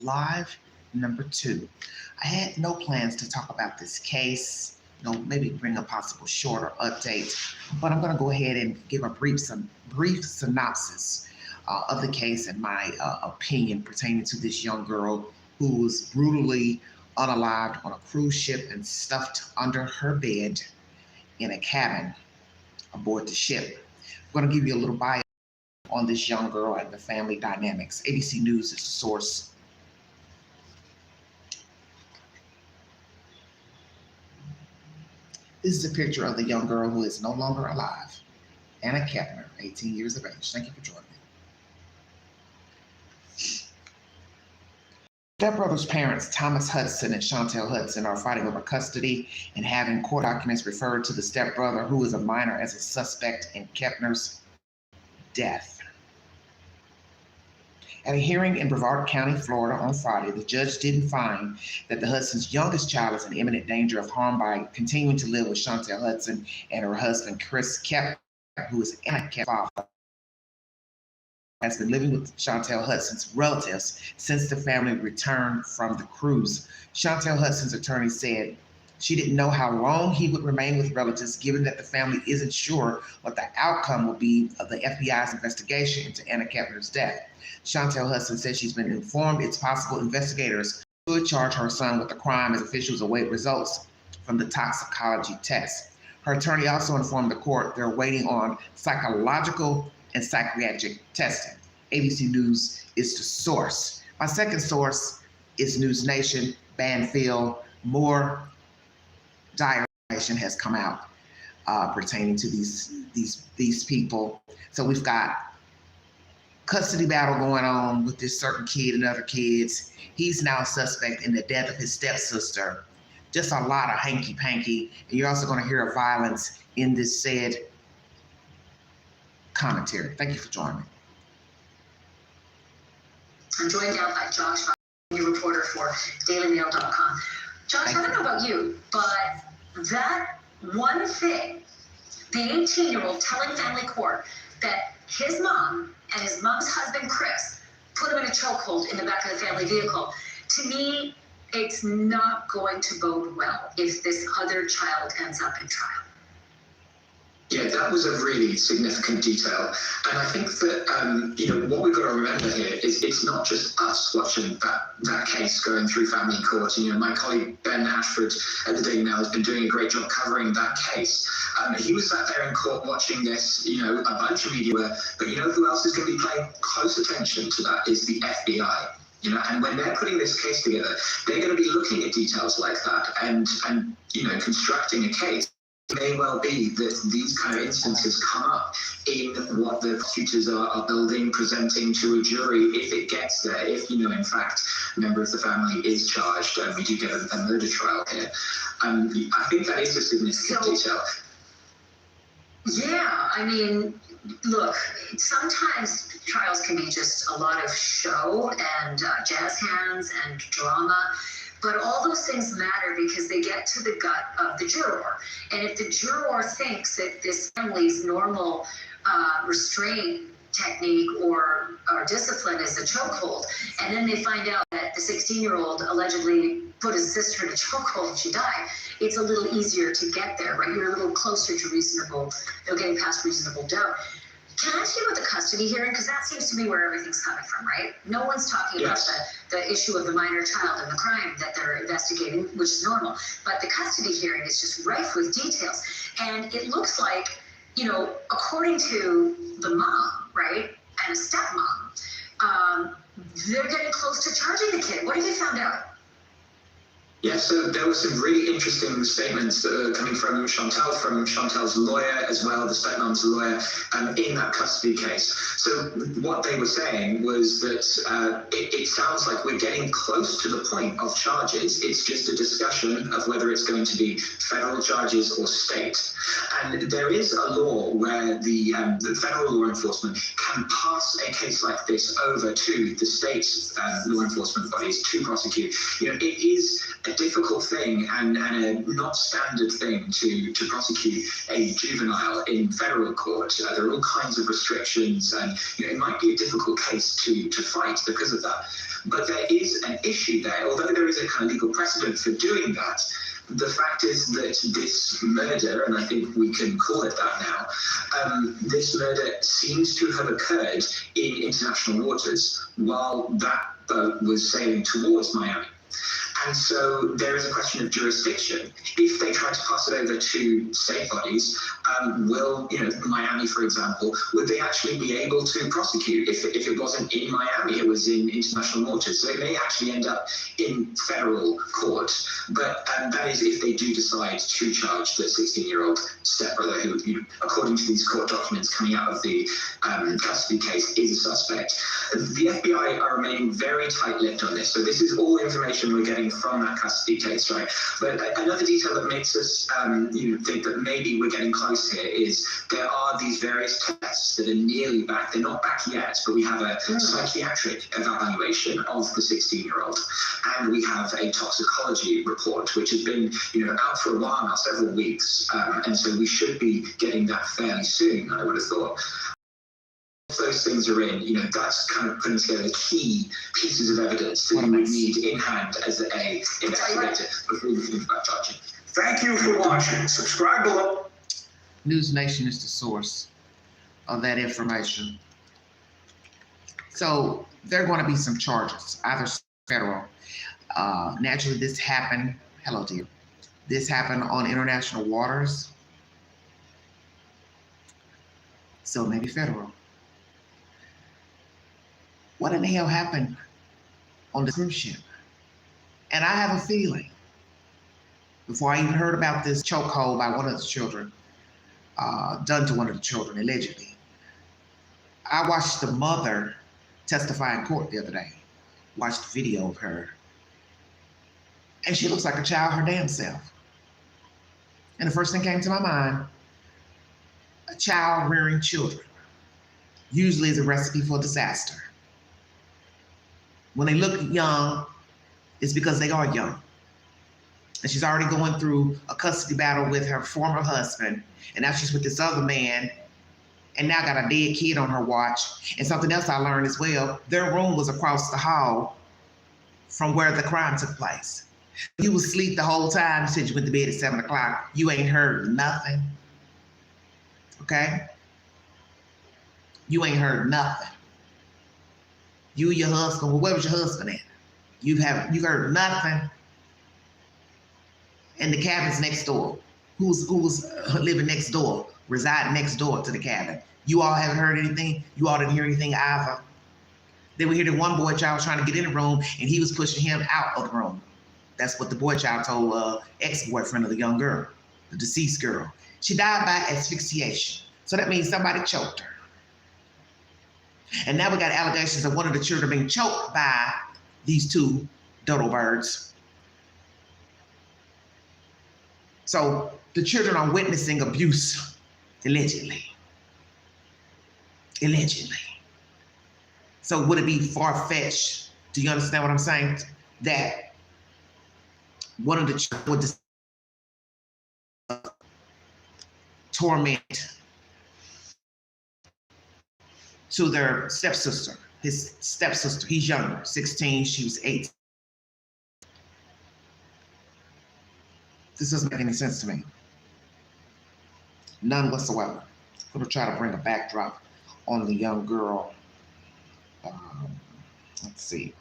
Live number 2. I had no plans to talk about this case, maybe bring a possible shorter update, but I'm going to go ahead and give a brief synopsis of the case and my opinion pertaining to this young girl who was brutally unalived on a cruise ship and stuffed under her bed in a cabin aboard the ship. I'm going to give you a little bio on this young girl and the family dynamics. ABC News is the source. This is a picture of the young girl who is no longer alive, Anna KEPNER, 18 years of age. Thank you for joining me. Stepbrother's parents, Thomas Hudson and Chantel Hudson, are fighting over custody and having court documents referred to the stepbrother, who is a minor, as a suspect in KEPNER'S death. At a hearing in Brevard County, Florida on Friday, the judge didn't find that the Hudson's youngest child is in imminent danger of harm by continuing to live with Chantel Hudson and her husband, Chris KEPNER, who is Anna KEPNER's father, has been living with Chantel Hudson's relatives since the family returned from the cruise. Chantel Hudson's attorney said she didn't know how long he would remain with relatives, given that the family isn't sure what the outcome will be of the FBI's investigation into Anna KEPNER'S death. Chantel Hudson says she's been informed it's possible investigators could charge her son with the crime as officials await results from the toxicology test. Her attorney also informed the court they're waiting on psychological and psychiatric testing. ABC News is the source. My second source is News Nation. Banfield. More dire information has come out pertaining to these people. So we've got custody battle going on with this certain kid and other kids. He's now a suspect in the death of his stepsister. Just a lot of hanky-panky. And you're also going to hear of violence in this said commentary. Thank you for joining me. I'm joined now by Josh, reporter for DailyMail.com. Josh, I don't know about you, but that one thing, the 18-year-old telling family court that his mom and his mom's husband, Chris, put him in a chokehold in the back of the family vehicle, to me, it's not going to bode well if this other child ends up in trial. Yeah, that was a really significant detail. And I think that, what we've got to remember here is it's not just us watching that case going through family court. And, my colleague Ben Ashford at the Daily Mail has been doing a great job covering that case. He was sat there in court watching this, a bunch of media were, but who else is going to be paying close attention to that is the FBI. And when they're putting this case together, they're going to be looking at details like that and constructing a case. It may well be that these kind of instances come up in what the prosecutors are building, presenting to a jury if it gets there, if, in fact, a member of the family is charged and we do get a murder trial here. I think that is a significant detail. Yeah, I mean, look, sometimes trials can be just a lot of show and jazz hands and drama. But all those things matter because they get to the gut of the juror. And if the juror thinks that this family's normal restraint technique or discipline is a chokehold, and then they find out that the 16-year-old allegedly put his sister in a chokehold and she died, it's a little easier to get there, right? You're a little closer to getting past reasonable doubt. Can I ask you about the custody hearing? Because that seems to be where everything's coming from, right? No one's talking about the issue of the minor child and the crime that they're investigating, which is normal. But the custody hearing is just rife with details. And it looks like, according to the mom, right, and a stepmom, they're getting close to charging the kid. What have you found out? Yeah, so there were some really interesting statements that are coming from Chantel's lawyer as well, the stepmom's lawyer, in that custody case. So what they were saying was that it sounds like we're getting close to the point of charges. It's just a discussion of whether it's going to be federal charges or state. And there is a law where the federal law enforcement can pass a case like this over to the state law enforcement bodies to prosecute. It is a difficult thing and a not standard thing to prosecute a juvenile in federal court. There are all kinds of restrictions, and it might be a difficult case to fight because of that. But there is an issue there, although there is a kind of legal precedent for doing that. The fact is that this murder, and I think we can call it that now, this murder seems to have occurred in international waters while that boat was sailing towards Miami. And so there is a question of jurisdiction. If they try to pass it over to state bodies, will, Miami, for example, would they actually be able to prosecute if it wasn't in Miami, it was in international waters? So it may actually end up in federal court. But that is if they do decide to charge the 16-year-old stepbrother, who, according to these court documents coming out of the custody case, is a suspect. The FBI are remaining very tight-lipped on this. So this is all information we're getting from that custody case, right? But another detail that makes us think that maybe we're getting close here is there are these various tests that are nearly back. They're not back yet, but we have a psychiatric evaluation of the 16-year-old, and we have a toxicology report, which has been out for a while now, several weeks, and so we should be getting that fairly soon, I would have thought. Those things are in, that's kind of putting together key pieces of evidence that you would need in hand as an investigator before you think about charging. Thank you for watching. Subscribe below. News Nation is the source of that information. So there are going to be some charges, either federal. Naturally, this happened. Hello, dear. This happened on international waters. So maybe federal. What in the hell happened on the cruise ship? And I have a feeling, before I even heard about this chokehold by one of the children, done to one of the children, allegedly, I watched the mother testify in court the other day, watched the video of her, and she looks like a child her damn self. And the first thing came to my mind, a child rearing children usually is a recipe for disaster. When they look young, it's because they are young. And she's already going through a custody battle with her former husband, and now she's with this other man, and now got a dead kid on her watch. And something else I learned as well, their room was across the hall from where the crime took place. You was asleep the whole time. You said you went to bed at 7 o'clock. You ain't heard nothing, okay? You ain't heard nothing. You, your husband, well, where was your husband at? You heard nothing. And the cabin's next door. Who was living next door, residing next door to the cabin? You all haven't heard anything? You all didn't hear anything either? Then we hear that one boy child was trying to get in the room, and he was pushing him out of the room. That's what the boy child told ex-boyfriend of the young girl, the deceased girl. She died by asphyxiation. So that means somebody choked her. And now we got allegations of one of the children being choked by these two dodo birds. So the children are witnessing abuse, allegedly. Allegedly. So would it be far-fetched, do you understand what I'm saying, that one of the children would torment to their stepsister, his stepsister? He's younger, 16, she was 8. This doesn't make any sense to me. None whatsoever. I'm gonna try to bring a backdrop on the young girl. Let's see.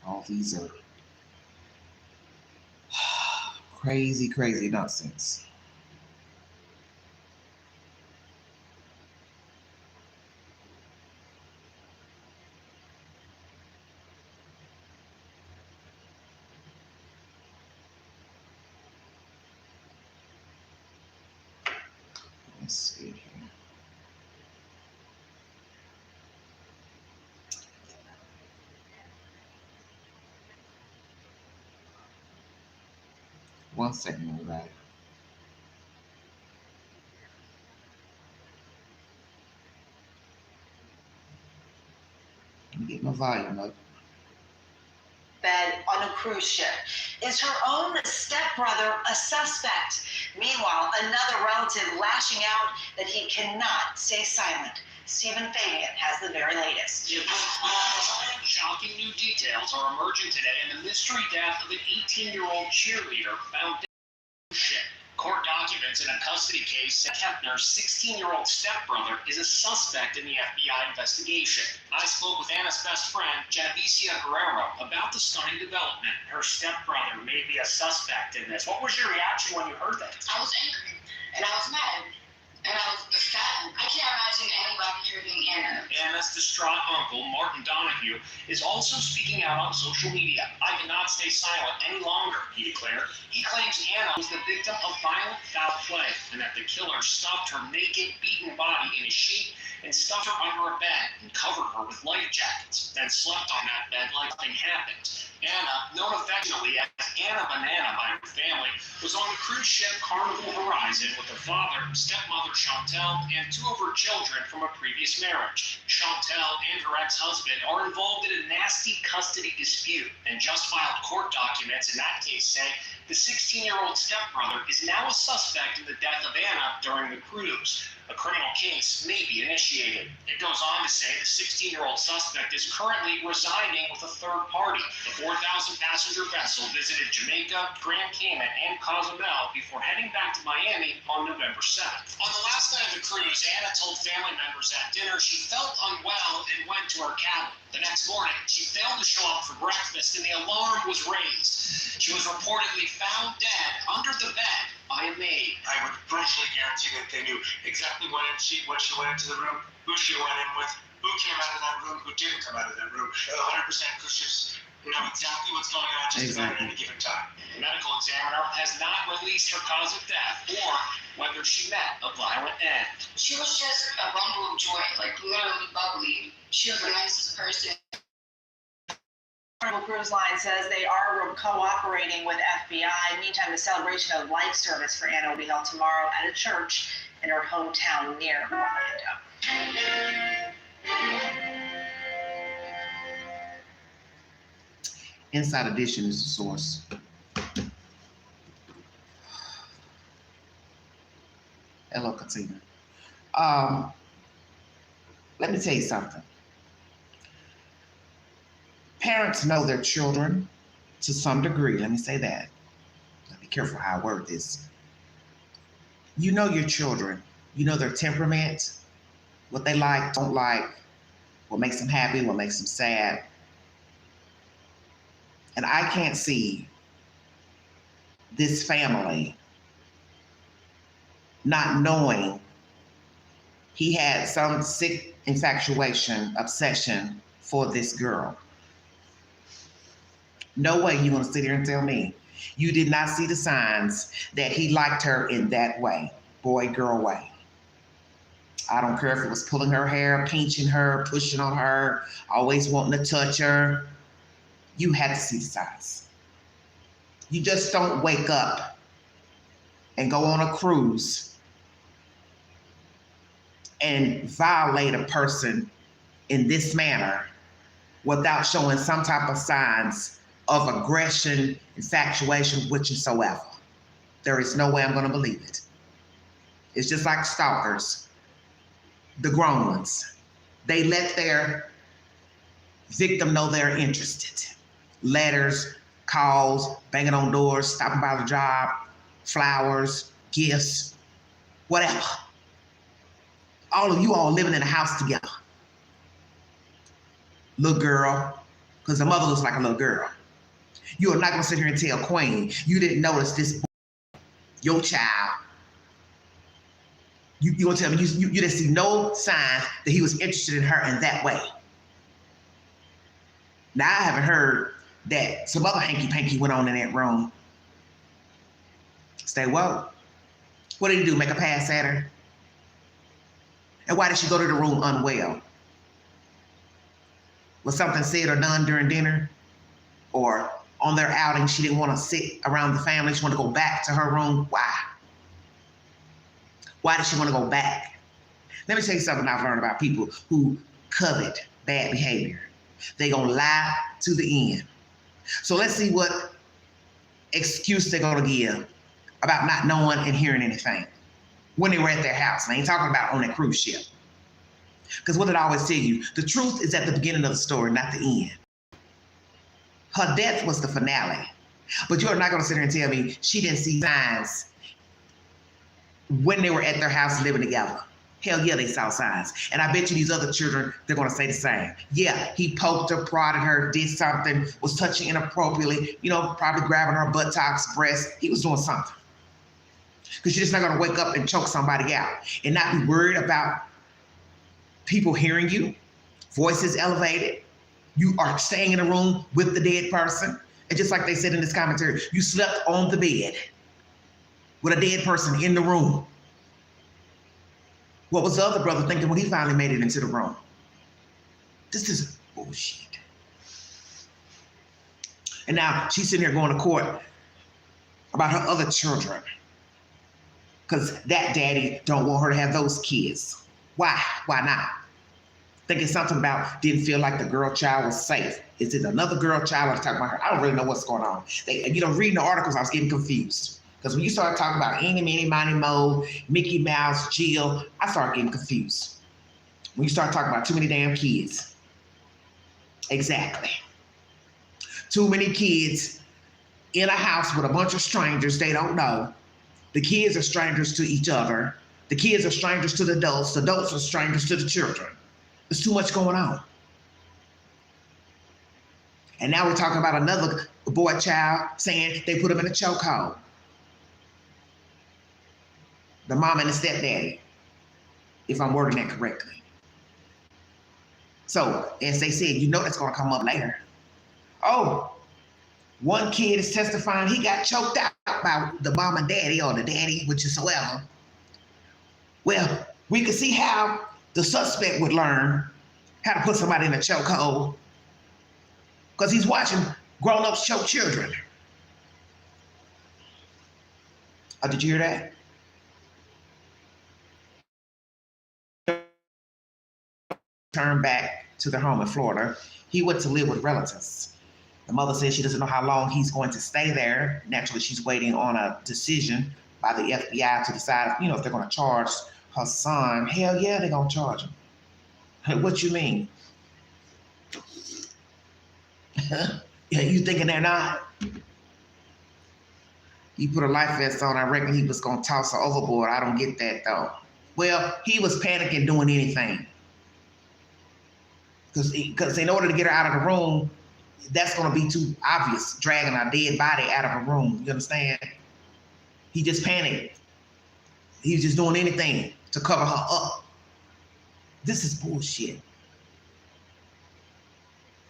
All these are crazy, crazy nonsense. Let's see here. One second, everybody. Get my volume up. Bed on a cruise ship. Is her own stepbrother a suspect? Meanwhile, another relative lashing out that he cannot stay silent. Stephen Fabian has the very latest. Shocking new details are emerging today in the mystery death of an 18-year-old cheerleader found dead on a ship. Court documents in a custody case said KEPNER'S 16-year-old stepbrother is a suspect in the FBI investigation. I spoke with Anna's best friend, Genevicia Guerrero, about the stunning development. Her stepbrother may be a suspect in this. What was your reaction when you heard that? I was angry, and I was mad, and I was saddened. I can't imagine anybody hurting Anna. Anna's distraught uncle, Martin Donahue, is also speaking out on social media. I cannot stay silent any longer, he declared. He claims Anna was the victim of violent foul play and that the killer stuffed her naked, beaten body in a sheet and stuffed her under a bed and covered her with life jackets, then slept on that bed like nothing happened. Anna, known affectionately as Anna Banana by her family, was on the cruise ship Carnival Horizon with her father, stepmother Chantel, and two of her children from a previous marriage. Chantel and her ex-husband are involved in a nasty custody dispute, and just filed court documents in that case say the 16-year-old stepbrother is now a suspect in the death of Anna during the cruise. A criminal case may be initiated. It goes on to say the 16-year-old suspect is currently residing with a third party. The 4,000-passenger vessel visited Jamaica, Grand Cayman, and Cozumel before heading back to Miami on November 7th. On the last night of the cruise, Anna told family members at dinner she felt unwell and went to her cabin. The next morning, she failed to show up for breakfast and the alarm was raised. She was reportedly found dead under the bed by a maid. I would virtually guarantee that they knew exactly when she went into the room, who she went in with, who came out of that room, who didn't come out of that room. 100% cruise ships know exactly what's going on just about at any given time. The medical examiner has not released her cause of death or whether she met a violent end. She was just a bundle of joy, like literally bubbly. She was the nicest person. Carnival Cruise Line says they are cooperating with FBI. Meantime, the celebration of life service for Anna will be held tomorrow at a church in her hometown near Orlando. Inside Edition is the source. Hello, Katina. Let me tell you something. Parents know their children to some degree. Let me say that. Be careful how I word this. You know your children. You know their temperament, what they like, don't like, what makes them happy, what makes them sad. And I can't see this family not knowing he had some sick infatuation, obsession for this girl. No way you're gonna sit here and tell me you did not see the signs that he liked her in that way, boy, girl way. I don't care if it was pulling her hair, pinching her, pushing on her, always wanting to touch her. You had to see the signs. You just don't wake up and go on a cruise and violate a person in this manner without showing some type of signs of aggression, infatuation, whatsoever. There is no way I'm gonna believe it. It's just like stalkers, the grown ones. They let their victim know they're interested. Letters, calls, banging on doors, stopping by the job, flowers, gifts, whatever. All of you all living in a house together. Little girl, because the mother looks like a little girl. You are not gonna sit here and tell Queen you didn't notice this boy, your child. You gonna tell me you didn't see no signs that he was interested in her in that way. Now I haven't heard that some other hanky-panky went on in that room. Stay woke. What did he do, make a pass at her? And why did she go to the room unwell? Was something said or done during dinner? Or on their outing, she didn't want to sit around the family, she wanted to go back to her room? Why? Why did she want to go back? Let me tell you something I've learned about people who covet bad behavior. They're going to lie to the end. So let's see what excuse they're going to give about not knowing and hearing anything when they were at their house. And I ain't talking about on that cruise ship. Because what did I always tell you? The truth is at the beginning of the story, not the end. Her death was the finale. But you're not going to sit here and tell me she didn't see signs when they were at their house living together. Hell yeah, they saw signs. And I bet you these other children, they're going to say the same. Yeah, he poked her, prodded her, did something, was touching inappropriately, probably grabbing her buttocks, breast. He was doing something. Because you're just not going to wake up and choke somebody out and not be worried about people hearing you, voices elevated. You are staying in a room with the dead person. And just like they said in this commentary, you slept on the bed with a dead person in the room. What was the other brother thinking when he finally made it into the room? This is bullshit. And now she's sitting here going to court about her other children because that daddy don't want her to have those kids. Why? Why not? Thinking something about didn't feel like the girl child was safe. Is it another girl child? I'm talking about her. I don't really know what's going on. Reading the articles, I was getting confused. Because when you start talking about Eeny, Meeny, Miny, Moe, Mickey Mouse, Jill, I start getting confused. When you start talking about too many damn kids. Exactly. Too many kids in a house with a bunch of strangers they don't know. The kids are strangers to each other. The kids are strangers to the adults. The adults are strangers to the children. There's too much going on. And now we're talking about another boy child saying they put him in a chokehold. The mom and the stepdaddy, if I'm wording that correctly. So, as they said, that's going to come up later. Oh, one kid is testifying he got choked out by the mom and daddy or the daddy, whichever. Well, we can see how the suspect would learn how to put somebody in a chokehold because he's watching grown-ups choke children. Oh, did you hear that? Turned back to their home in Florida. He went to live with relatives. The mother says she doesn't know how long he's going to stay there. Naturally, she's waiting on a decision by the FBI to decide, if they're going to charge her son. Hell yeah, they're going to charge him. What you mean? Yeah, you thinking they're not? He put a life vest on. I reckon he was going to toss her overboard. I don't get that, though. Well, he was panicking doing anything. Because in order to get her out of the room, that's going to be too obvious, dragging a dead body out of a room. You understand? He just panicked. He was just doing anything to cover her up. This is bullshit.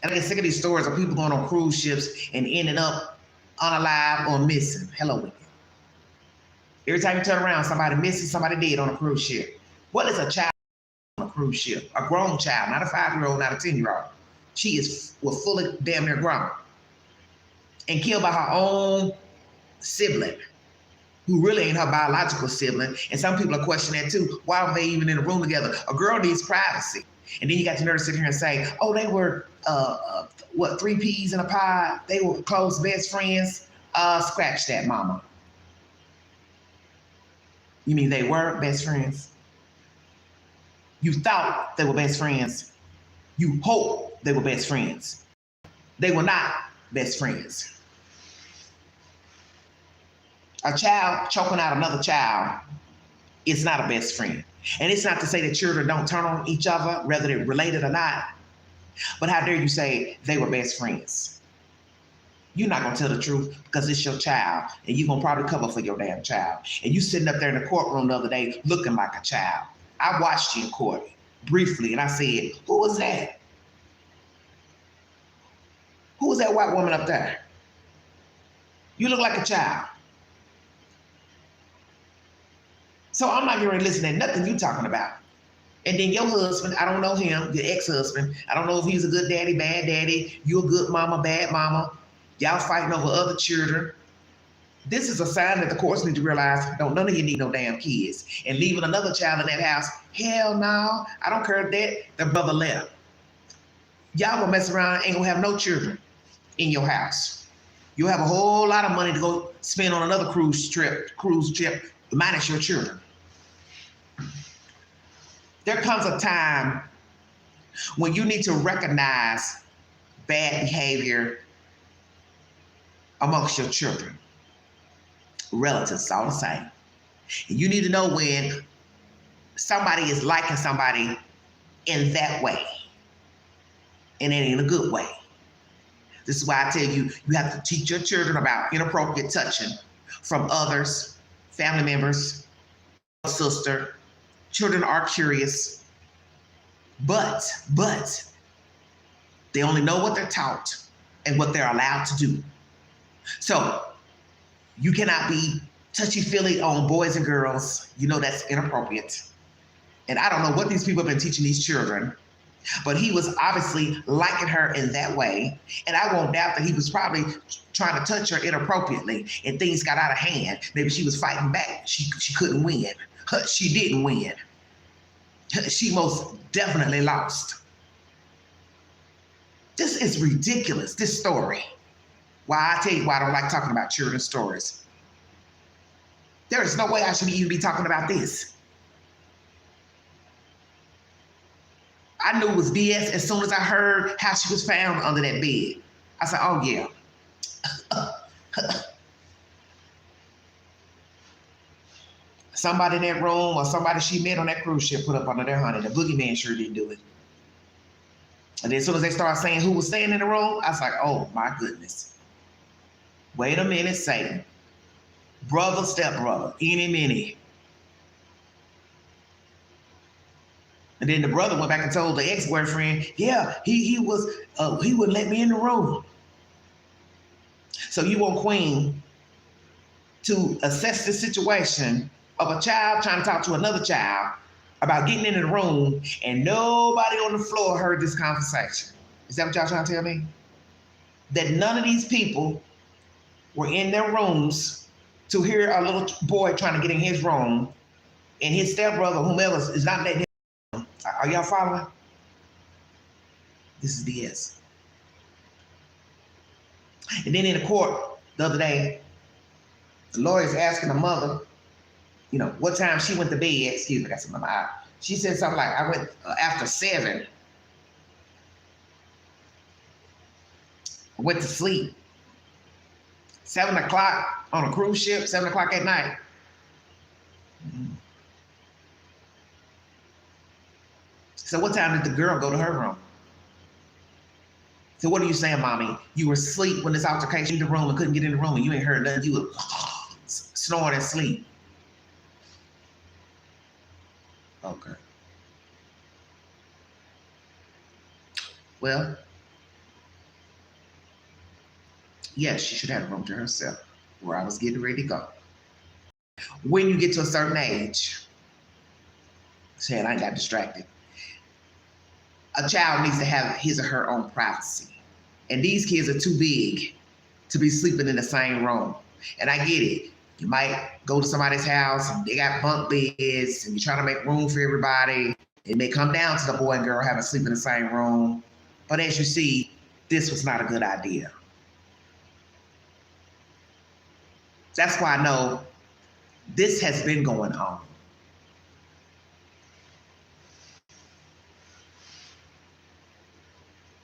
And I get sick of these stories of people going on cruise ships and ending up unalive or missing. Hello, wicked. Every time you turn around, somebody missing, somebody dead on a cruise ship. What is a child on a cruise ship? A grown child, not a 5-year-old, not a 10-year-old. She was fully damn near grown and killed by her own sibling, who really ain't her biological sibling. And some people are questioning that too. Why were they even in a room together? A girl needs privacy. And then you got the nerve to sit here and say, oh, they were, 3 peas in a pod? They were close best friends? Scratch that, mama. You mean they were best friends? You thought they were best friends. You hope they were best friends. They were not best friends. A child choking out another child is not a best friend. And it's not to say that children don't turn on each other, whether they're related or not. But how dare you say they were best friends? You're not going to tell the truth because it's your child. And you're going to probably cover for your damn child. And you sitting up there in the courtroom the other day looking like a child. I watched you in court briefly and I said, who was that? Who was that white woman up there? You look like a child. So I'm not going to listen to nothing you talking about. And then your husband, I don't know him, your ex-husband. I don't know if he's a good daddy, bad daddy. You a good mama, bad mama. Y'all fighting over other children. This is a sign that the courts need to realize, none of you need no damn kids. And leaving another child in that house, hell no. I don't care if the brother left. Y'all gonna mess around, ain't gonna have no children in your house. You'll have a whole lot of money to go spend on another cruise trip, minus your children. There comes a time when you need to recognize bad behavior amongst your children. Relatives, all the same. And you need to know when somebody is liking somebody in that way, and it ain't a good way. This is why I tell you, you have to teach your children about inappropriate touching from others, family members, sister. Children are curious, but they only know what they're taught and what they're allowed to do. So you cannot be touchy-feely on boys and girls. You know that's inappropriate. And I don't know what these people have been teaching these children, but he was obviously liking her in that way. And I won't doubt that he was probably trying to touch her inappropriately and things got out of hand. Maybe she was fighting back. She couldn't win. She didn't win. She most definitely lost. This is ridiculous, this story. Why I tell you why I don't like talking about children's stories. There is no way I should even be talking about this. I knew it was BS as soon as I heard how she was found under that bed. I said, oh yeah. Somebody in that room or somebody she met on that cruise ship put up under their honey. The boogeyman sure didn't do it. And then as soon as they started saying who was staying in the room, I was like, oh my goodness. Wait a minute, Satan. Brother, stepbrother, any minute. And then the brother went back and told the ex-boyfriend, yeah, he wouldn't let me in the room. So you want Queen to assess the situation of a child trying to talk to another child about getting in the room and nobody on the floor heard this conversation. Is that what y'all trying to tell me? That none of these people were in their rooms to hear a little boy trying to get in his room and his stepbrother, whomever, is not letting him. Are y'all following? This is BS. And then in the court the other day, the lawyer's asking the mother, you know, what time she went to bed. Excuse me, that's in my mouth. She said something like, I went after 7. I went to sleep. 7 o'clock on a cruise ship, 7 o'clock at night. So what time did the girl go to her room? So what are you saying, mommy? You were asleep when this altercation in the room and couldn't get in the room and you ain't heard nothing. You were snoring and sleep. Okay. Well, yes, she should have a room to herself where I was getting ready to go. When you get to a certain age, said I got distracted. A child needs to have his or her own privacy. And these kids are too big to be sleeping in the same room. And I get it. You might go to somebody's house and they got bunk beds and you're trying to make room for everybody. It may come down to the boy and girl having to sleep in the same room. But as you see, this was not a good idea. That's why I know this has been going on.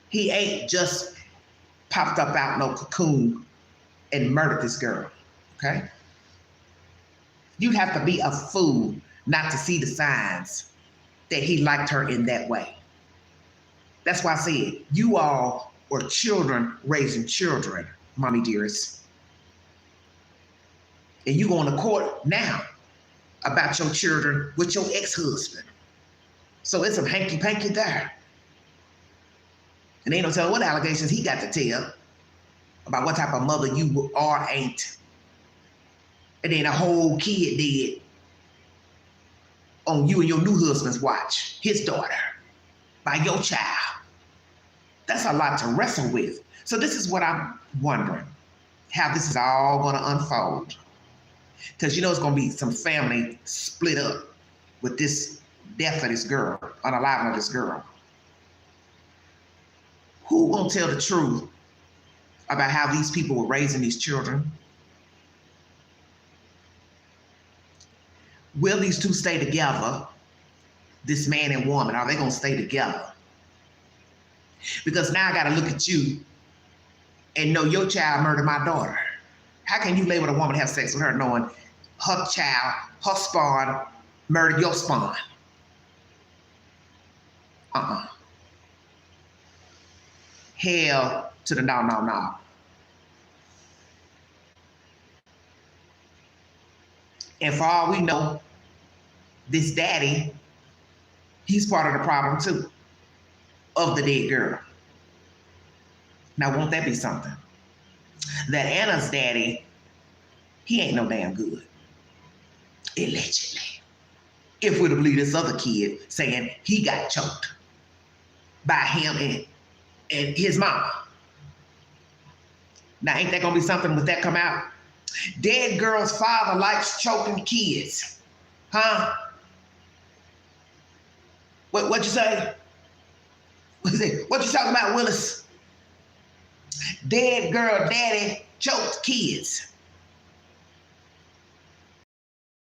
He ain't just popped up out no cocoon and murdered this girl, okay? You'd have to be a fool not to see the signs that he liked her in that way. That's why I said, you all were children raising children, mommy dearest. And you going to court now about your children with your ex-husband. So it's some hanky-panky there. And they don't tell what allegations he got to tell about what type of mother you are, ain't. And then a whole kid dead on you and your new husband's watch, his daughter, by your child. That's a lot to wrestle with. So this is what I'm wondering, how this is all gonna unfold. Because you know it's gonna be some family split up with this death of this girl, unaliving of this girl. Who gonna tell the truth about how these people were raising these children? Will these two stay together, this man and woman? Are they gonna stay together? Because now I gotta look at you and know your child murdered my daughter. How can you label a woman to have sex with her knowing her child, her spawn, murdered your spawn? Hell to the no, no, no. And for all we know, this daddy, he's part of the problem too, of the dead girl. Now, won't that be something? That Anna's daddy, he ain't no damn good. Allegedly. If we'd have believed this other kid saying he got choked by him and his mama. Now, ain't that gonna be something when that come out? Dead girl's father likes choking kids. Huh? What you say? What you talking about, Willis? Dead girl daddy choked kids.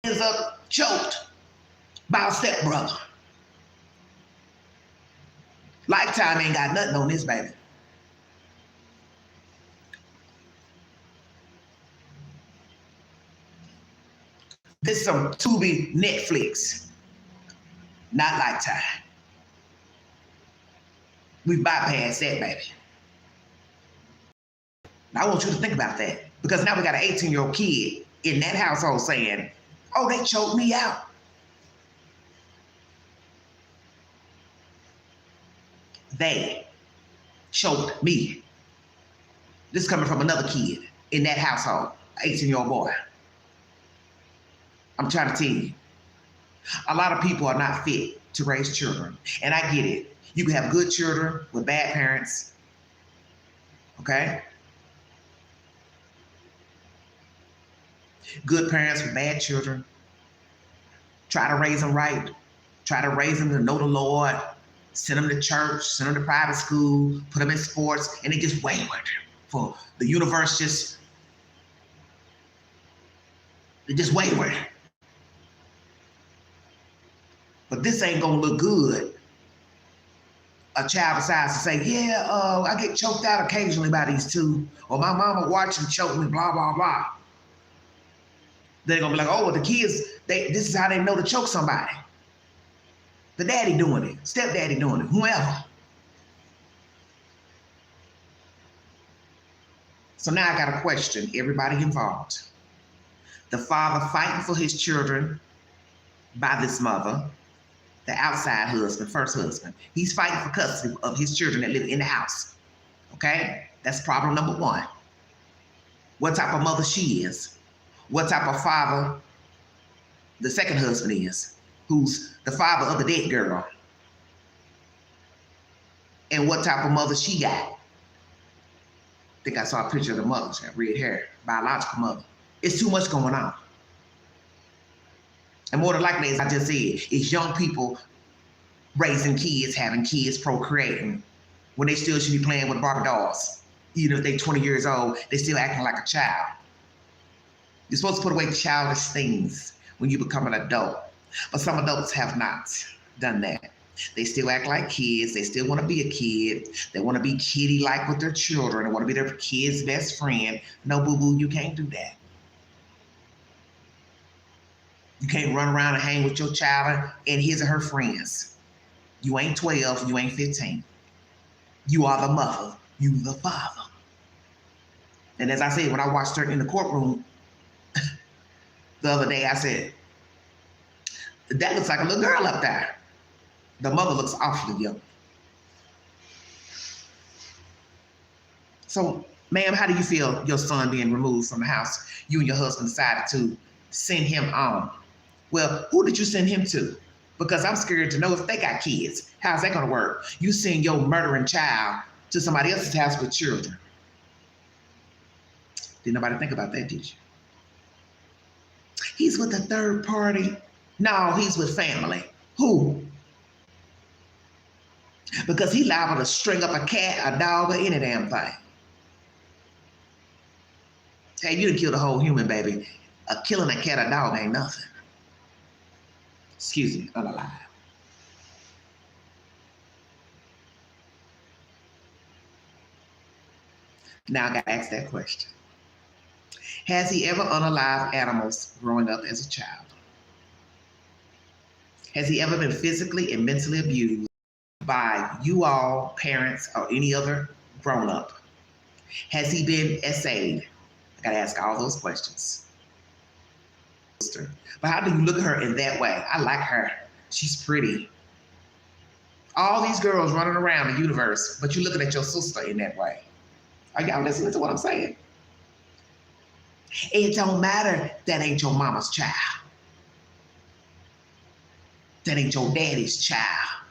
Ends up choked by a stepbrother. Lifetime ain't got nothing on this baby. This is some Tubi Netflix, not Lifetime. We bypassed that, baby. Now, I want you to think about that, because now we got an 18-year-old kid in that household saying, oh, they choked me out. They choked me. This is coming from another kid in that household, an 18-year-old boy. I'm trying to tell you, a lot of people are not fit to raise children. And I get it. You can have good children with bad parents, okay? Good parents with bad children. Try to raise them right. Try to raise them to know the Lord. Send them to church, send them to private school, put them in sports, and they just wayward. For the universe they're just wayward. But this ain't gonna look good. A child decides to say, yeah, I get choked out occasionally by these two, or my mama watched them choke me, blah, blah, blah. They're gonna be like, oh, well, the kids, this is how they know to choke somebody. The daddy doing it, stepdaddy doing it, whoever. So now I got a question, everybody involved. The father fighting for his children by this mother, the outside husband, first husband. He's fighting for custody of his children that live in the house, okay? That's problem number one. What type of mother she is, what type of father the second husband is, who's the father of the dead girl, and what type of mother she got. I think I saw a picture of the mother, she had red hair, biological mother. It's too much going on. And more than likely, as I just said, it's young people raising kids, having kids, procreating, when they still should be playing with Barbie dolls. Even if they're 20 years old, they're still acting like a child. You're supposed to put away childish things when you become an adult. But some adults have not done that. They still act like kids. They still want to be a kid. They want to be kitty-like with their children. They want to be their kid's best friend. No, boo-boo, you can't do that. You can't run around and hang with your child and his or her friends. You ain't 12, you ain't 15. You are the mother, you the father. And as I said, when I watched her in the courtroom the other day, I said, that looks like a little girl up there. The mother looks awfully young. So, ma'am, how do you feel your son being removed from the house? You and your husband decided to send him on. Well, who did you send him to? Because I'm scared to know if they got kids. How's that gonna work? You send your murdering child to somebody else's house with children. Didn't nobody think about that, did you? He's with a third party. No, he's with family. Who? Because he liable to string up a cat, a dog, or any damn thing. Hey, you done killed a whole human, baby. Killing a cat or dog ain't nothing. Excuse me, unalive. Now I gotta ask that question. Has he ever unalived animals growing up as a child? Has he ever been physically and mentally abused by you all, parents, or any other grown-up? Has he been essayed? I gotta ask all those questions. But how do you look at her in that way? I like her. She's pretty. All these girls running around the universe, but you're looking at your sister in that way. Are y'all listening to what I'm saying? It don't matter, that ain't your mama's child. That ain't your daddy's child.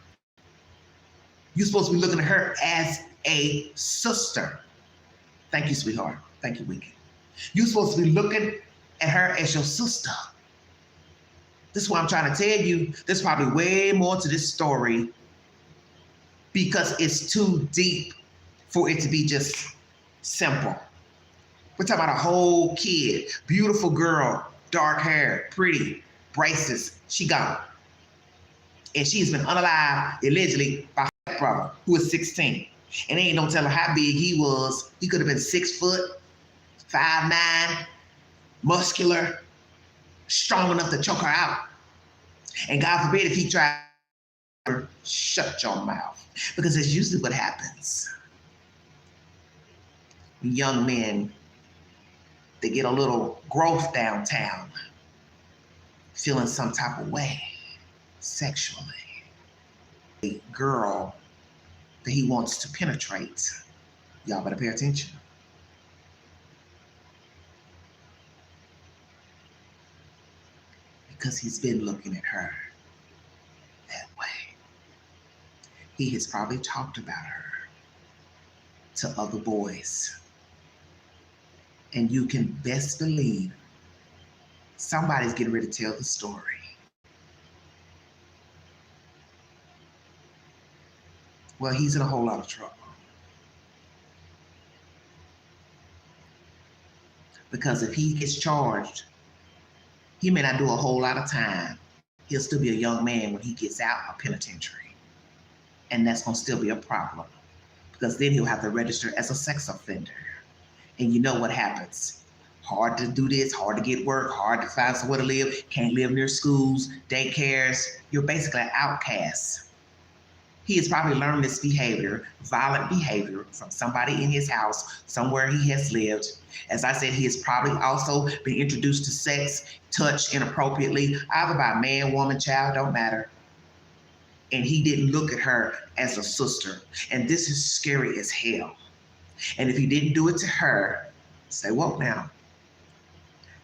You're supposed to be looking at her as a sister. Thank you, sweetheart. Thank you, Wicked. You're supposed to be looking at her as your sister. This is what I'm trying to tell you. There's probably way more to this story because it's too deep for it to be just simple. We're talking about a whole kid, beautiful girl, dark hair, pretty, braces. She gone. And she's been unalived, allegedly, by her brother, who is 16. And they ain't no telling how big he was. He could have been 6 foot, 5'9", muscular, strong enough to choke her out. And God forbid if he tried to shut your mouth. Because that's usually what happens. Young men, they get a little growth downtown, feeling some type of way sexually. A girl that he wants to penetrate, y'all better pay attention. Because he's been looking at her that way. He has probably talked about her to other boys. And you can best believe somebody's getting ready to tell the story. Well, he's in a whole lot of trouble. Because if he gets charged, he may not do a whole lot of time. He'll still be a young man when he gets out of penitentiary. And that's going to still be a problem. Because then he'll have to register as a sex offender. And you know what happens. Hard to do this, hard to get work, hard to find somewhere to live, can't live near schools, daycares. You're basically an outcast. He has probably learned this behavior, violent behavior, from somebody in his house, somewhere he has lived. As I said, he has probably also been introduced to sex, touched inappropriately, either by a man, woman, child, don't matter. And he didn't look at her as a sister. And this is scary as hell. And if he didn't do it to her, say, whoa now,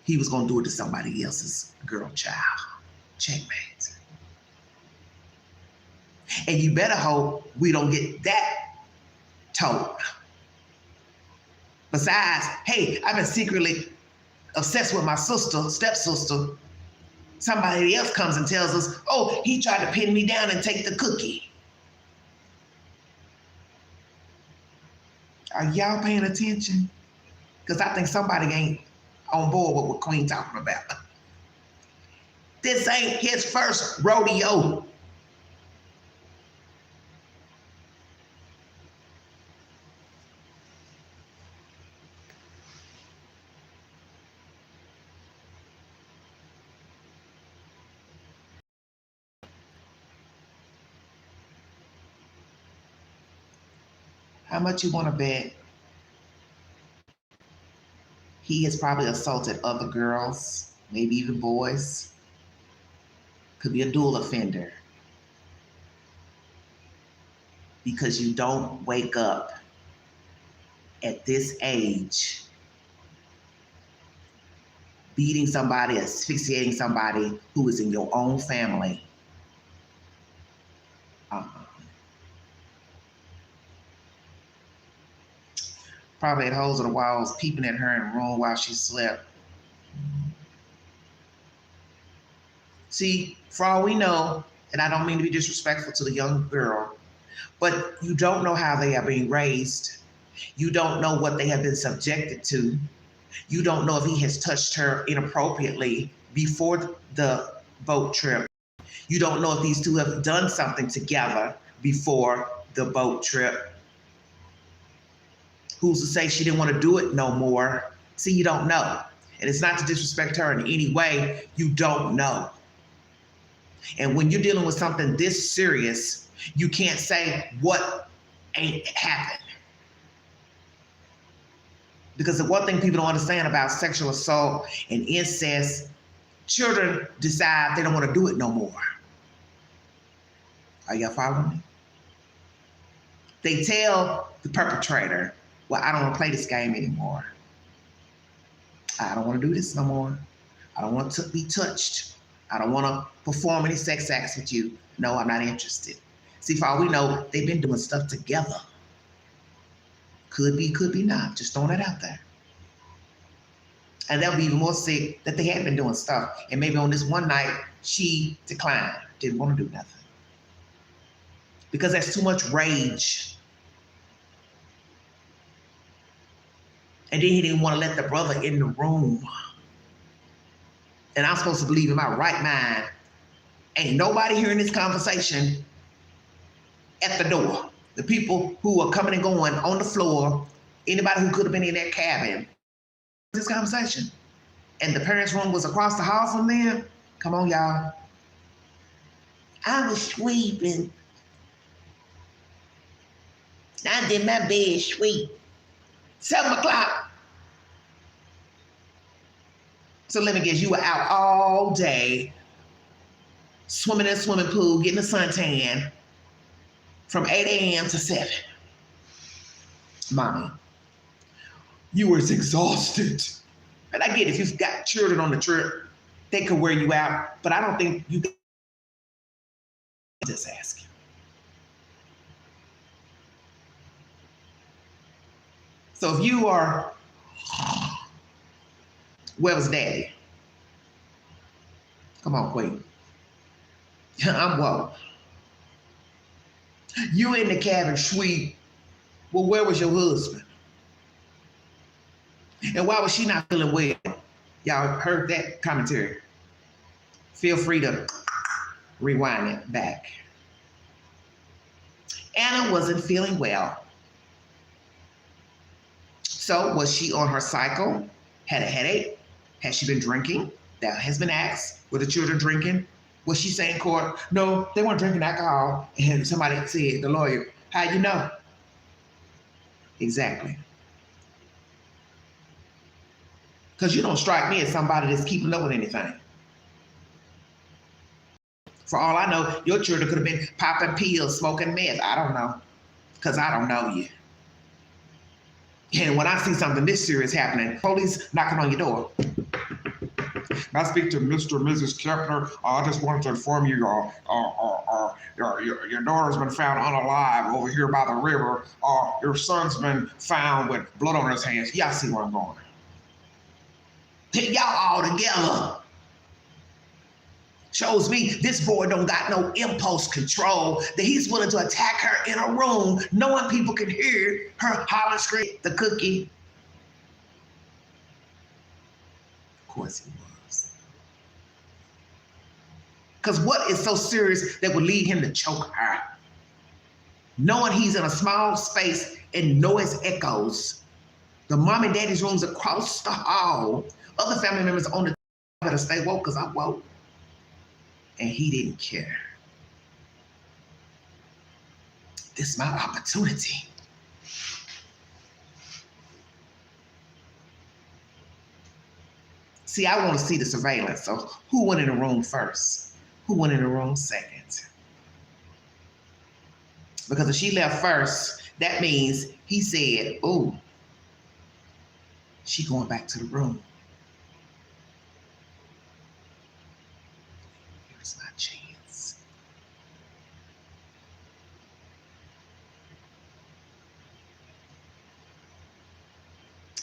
he was gonna do it to somebody else's girl child. Checkmate. And you better hope we don't get that told. Besides, hey, I've been secretly obsessed with my sister, stepsister. Somebody else comes and tells us, oh, he tried to pin me down and take the cookie. Are y'all paying attention? Because I think somebody ain't on board with what Queen talking about. This ain't his first rodeo. How much you want to bet he has probably assaulted other girls, maybe even boys? Could be a dual offender. Because you don't wake up at this age beating somebody, asphyxiating somebody who is in your own family. Probably had holes in the walls, peeping at her in the room while she slept. See, for all we know, and I don't mean to be disrespectful to the young girl, But you don't know how they are being raised. You don't know what they have been subjected to. You don't know if he has touched her inappropriately before the boat trip. You don't know if these two have done something together before the boat trip. Who's to say she didn't want to do it no more? See, you don't know. And it's not to disrespect her in any way. You don't know. And when you're dealing with something this serious, you can't say what ain't happened. Because the one thing people don't understand about sexual assault and incest, children decide they don't want to do it no more. Are y'all following me? They tell the perpetrator, well, I don't want to play this game anymore. I don't want to do this no more. I don't want to be touched. I don't want to perform any sex acts with you. No, I'm not interested. See, for all we know, they've been doing stuff together. Could be not. Just throwing it out there. And that would be even more sick that they had been doing stuff. And maybe on this one night, she declined, didn't want to do nothing. Because that's too much rage. And then he didn't want to let the brother in the room. And I'm supposed to believe in my right mind. Ain't nobody hearing this conversation at the door. The people who are coming and going on the floor, anybody who could have been in that cabin, this conversation. And the parents' room was across the hall from them. Come on, y'all. I was sleeping. I did my bed sweep. 7 o'clock. So let me guess, you were out all day, swimming in a swimming pool, getting a suntan from 8 a.m. to 7. Mommy, you were exhausted. And I get it, if you've got children on the trip, they could wear you out, but I don't think you can just ask. So if you are, where was daddy? Come on, Queen. I'm woke. You in the cabin suite. Well, where was your husband? And why was she not feeling well? Y'all heard that commentary. Feel free to rewind it back. Anna wasn't feeling well. So was she on her cycle? Had a headache? Has she been drinking? That has been asked. Were the children drinking? Was she saying in court, no, they weren't drinking alcohol? And somebody said, the lawyer, how you know? Exactly. Because you don't strike me as somebody that's keeping up with anything. For all I know, your children could have been popping pills, smoking meth. I don't know. Because I don't know you. And when I see something this serious happening, police knocking on your door. I speak to Mr. and Mrs. Kepner. I just wanted to inform you, your daughter's been found unalive over here by the river. Your son's been found with blood on his hands. Y'all see where I'm going. Y'all all together. Shows me this boy don't got no impulse control, that he's willing to attack her in a room, knowing people can hear her holler, scream, the cookie. Of course he was. Because what is so serious that would lead him to choke her? Knowing he's in a small space and noise echoes. The mom and daddy's rooms across the hall. Other family members on the better stay woke because I'm woke. And he didn't care. This is my opportunity. See, I want to see the surveillance. So who went in the room first? Who went in the room second? Because if she left first, that means he said, oh, she going back to the room. Here's my chance.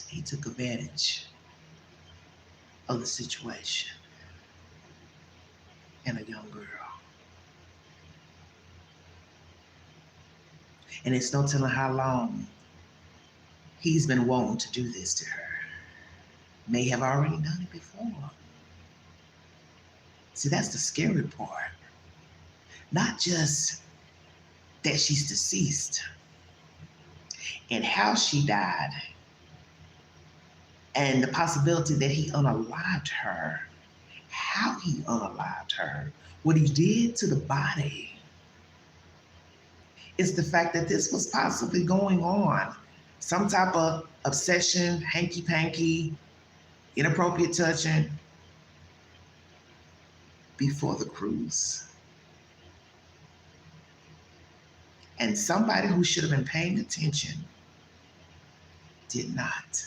He took advantage of the situation and a young girl. And it's no telling how long he's been wanting to do this to her. May have already done it before. See, that's the scary part. Not just that she's deceased and how she died and the possibility that he unalived her, how he unalived her, what he did to the body. It's the fact that this was possibly going on. Some type of obsession, hanky-panky, inappropriate touching before the cruise. And somebody who should have been paying attention did not.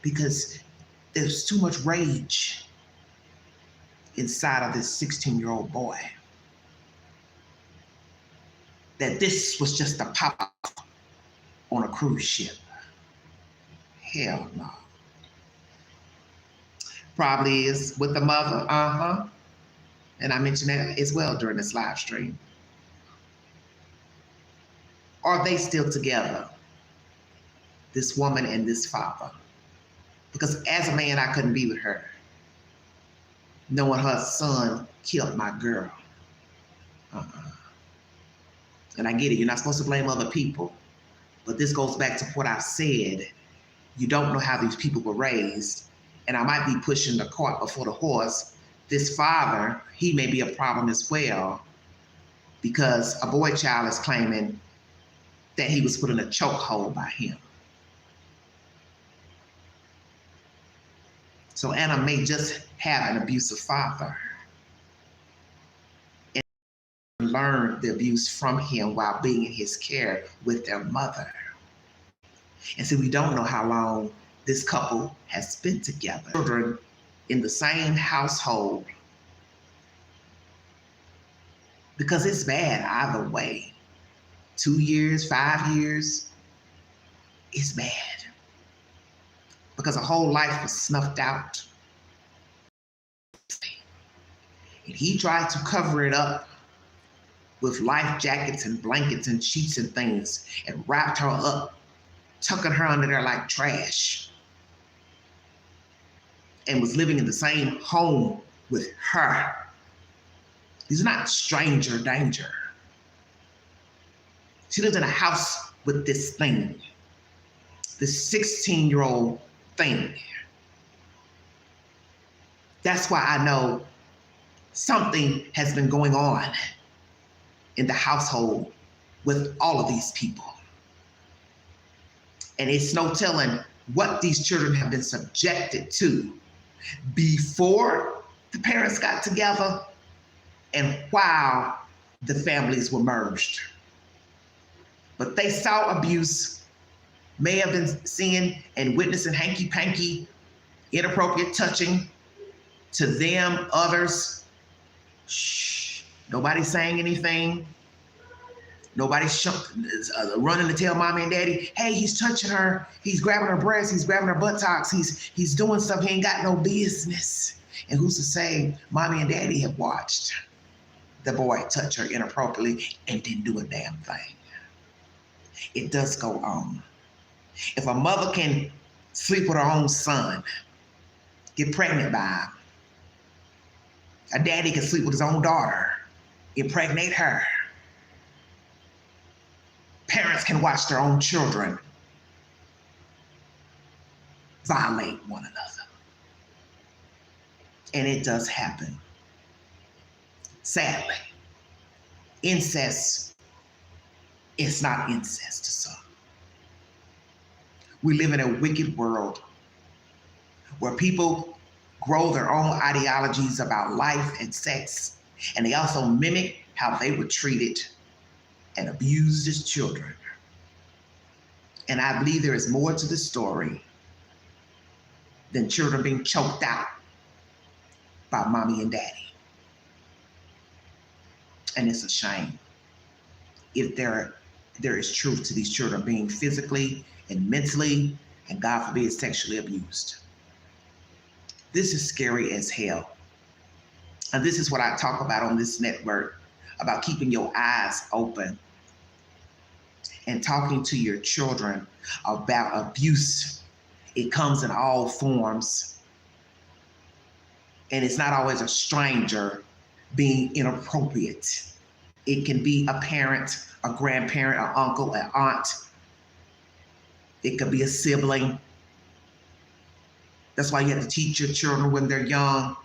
Because there's too much rage inside of this 16-year-old boy that this was just a pop-up on a cruise ship. Hell no. Probably is with the mother, and I mentioned that as well during this live stream. Are they still together? This woman and this father. Because as a man, I couldn't be with her, knowing her son killed my girl. And I get it, you're not supposed to blame other people, but this goes back to what I've said. You don't know how these people were raised, and I might be pushing the cart before the horse. This father, he may be a problem as well, because a boy child is claiming that he was put in a chokehold by him. So Anna may just have an abusive father and learn the abuse from him while being in his care with their mother. And so we don't know how long this couple has spent together. Children in the same household, because it's bad either way. 2 years, 5 years, it's bad. Because a whole life was snuffed out. And he tried to cover it up with life jackets and blankets and sheets and things and wrapped her up, tucking her under there like trash. And was living in the same home with her. These are not stranger danger. She lived in a house with this thing, this 16-year-old thing. That's why I know something has been going on in the household with all of these people. And it's no telling what these children have been subjected to before the parents got together and while the families were merged. But they saw abuse, may have been seeing and witnessing hanky-panky, inappropriate touching to them, others. Shh, nobody's saying anything. Nobody's running to tell mommy and daddy, hey, he's touching her, he's grabbing her breasts, he's grabbing her buttocks, he's doing stuff he ain't got no business. And who's to say mommy and daddy have watched the boy touch her inappropriately and didn't do a damn thing. It does go on. If a mother can sleep with her own son, get pregnant by him, a daddy can sleep with his own daughter, impregnate her. Parents can watch their own children violate one another. And it does happen. Sadly, incest is not incest to some. We live in a wicked world where people grow their own ideologies about life and sex, and they also mimic how they were treated and abused as children. And I believe there is more to the story than children being choked out by mommy and daddy. And it's a shame if there is truth to these children being physically and mentally, and God forbid, sexually abused. This is scary as hell. And this is what I talk about on this network, about keeping your eyes open and talking to your children about abuse. It comes in all forms. And it's not always a stranger being inappropriate. It can be a parent, a grandparent, an uncle, an aunt. It could be a sibling. That's why you have to teach your children when they're young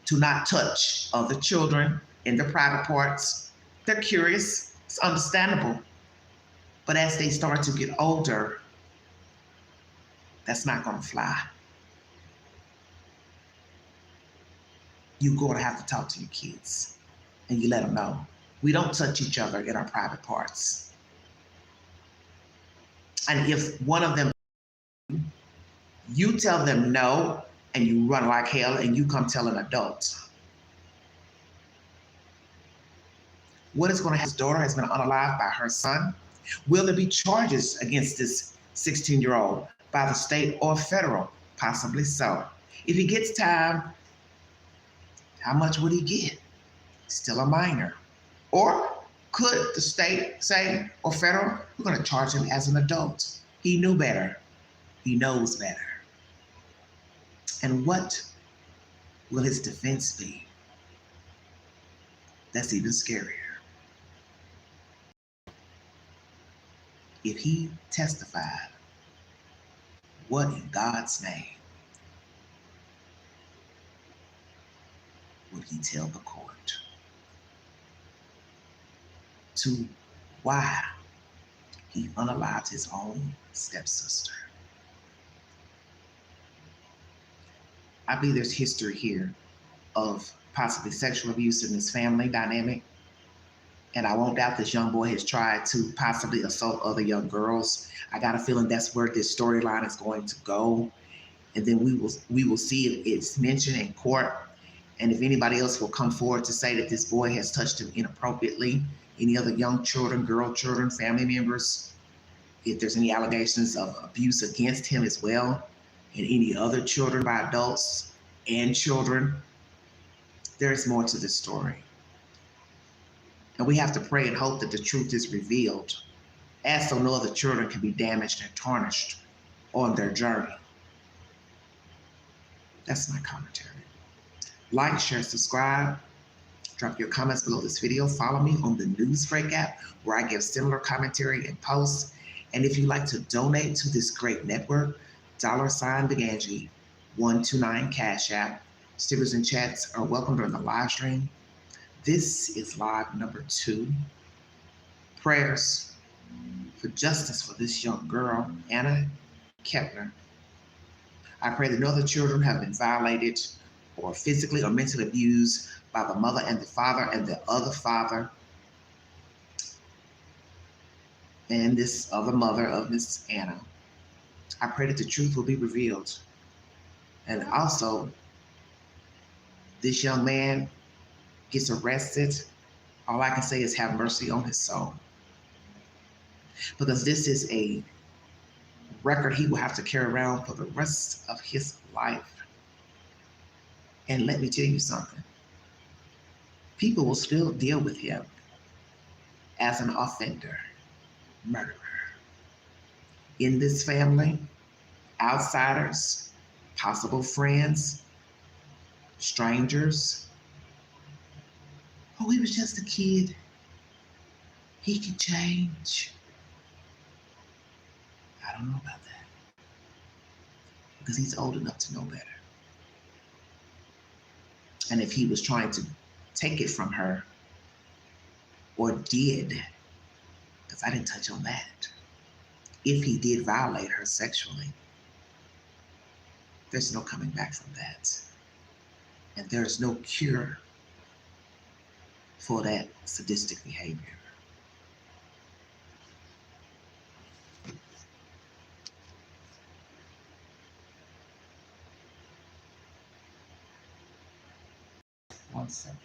to not touch other children in their private parts. They're curious. It's understandable. But as they start to get older, that's not going to fly. You're going to have to talk to your kids and you let them know. We don't touch each other in our private parts. And if one of them, you tell them no and you run like hell and you come tell an adult. What is going to happen? His daughter has been unalived by her son. Will there be charges against this 16-year-old by the state or federal? Possibly so. If he gets time, how much would he get? Still a minor. Or could the state say, or federal, we're going to charge him as an adult? He knew better. He knows better. And what will his defense be? That's even scarier. If he testified, what in God's name would he tell the court? To why he unalived his own stepsister. I believe there's history here of possibly sexual abuse in this family dynamic. And I won't doubt this young boy has tried to possibly assault other young girls. I got a feeling that's where this storyline is going to go. And then we will see if it's mentioned in court. And if anybody else will come forward to say that this boy has touched him inappropriately, any other young children, girl children, family members, if there's any allegations of abuse against him as well, and any other children by adults and children, there's more to this story. And we have to pray and hope that the truth is revealed, as so no other children can be damaged and tarnished on their journey. That's my commentary. Like, share, subscribe. Drop your comments below this video. Follow me on the Newsbreak app, where I give similar commentary and posts. And if you'd like to donate to this great network, $Beganji 129 Cash App. Stickers and chats are welcome during the live stream. This is live number 2. Prayers for justice for this young girl, Anna KEPNER. I pray that no other children have been violated or physically or mentally abused by the mother and the father and the other father and this other mother of Miss Anna. I pray that the truth will be revealed. And also, this young man gets arrested. All I can say is have mercy on his soul. Because this is a record he will have to carry around for the rest of his life. And let me tell you something. People will still deal with him as an offender, murderer. In this family, outsiders, possible friends, strangers. Oh, he was just a kid. He could change. I don't know about that. Because he's old enough to know better. And if he was trying to take it from her, or did, because I didn't touch on that, if he did violate her sexually, there's no coming back from that. And there's no cure for that sadistic behavior. One second.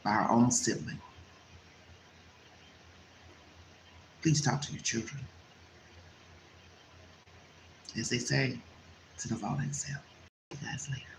by our own sibling. Please talk to your children. As they say, to the vault itself. See you guys later.